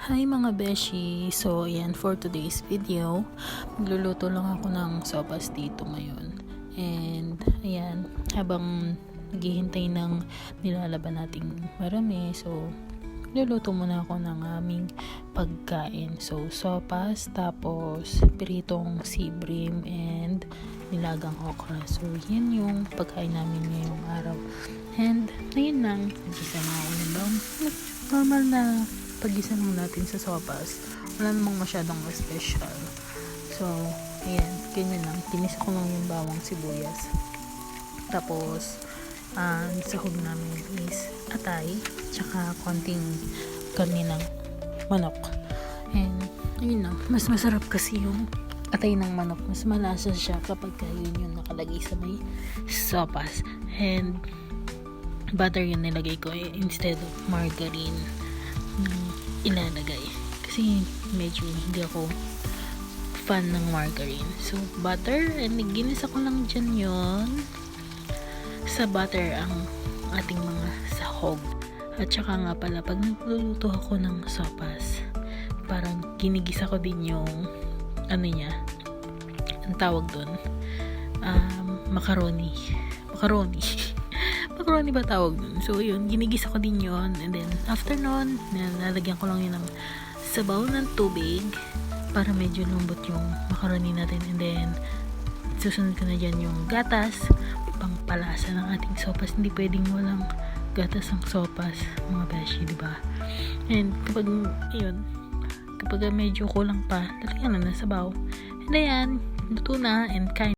Hi mga beshi! So ayan, for today's video, magluluto lang ako ng sopas dito ngayon. And ayan, habang naghihintay ng nilalaban nating marami, so luluto muna ako ng aming pagkain. So sopas, tapos piritong sea bream and nilagang okra. So yan yung pagkain namin ngayong araw. And ayun lang, nagisa na ako ng normal na pag-isa lang natin sa sopas. Wala namang masyadong special. So, ayan, ganyan lang. Tinisa ko lang yung bawang sibuyas. Tapos, sahog namin is atay, tsaka konting karne ng manok. And, ayun lang. Mas masarap kasi yung atay ng manok. Mas malasa siya kapag yun yung nakalagay sa may sopas. And, butter yung nilagay ko instead of margarine ilalagay kasi medyo hindi ako fan ng margarine. So butter, and ginisa ko lang dyan yon sa butter ang ating mga sahog. At saka nga pala, pag nagluluto ako ng sopas, parang ginigisa ko din yung niya, ang tawag doon, macaroni macaroni ba tawag dun? So yun, ginigisa ko din yun, and then after nun, nilalagyan ko lang yun ng sabaw ng tubig para medyo lumbot yung macaroni natin, and then susunod ko na dyan yung gatas, pangpalasa ng ating sopas. Hindi pwedeng walang gatas ang sopas mga beshi, diba? And kapag yun, kapag medyo kulang pa, lalagyan na ng sabaw, and ayan, luto na and kain.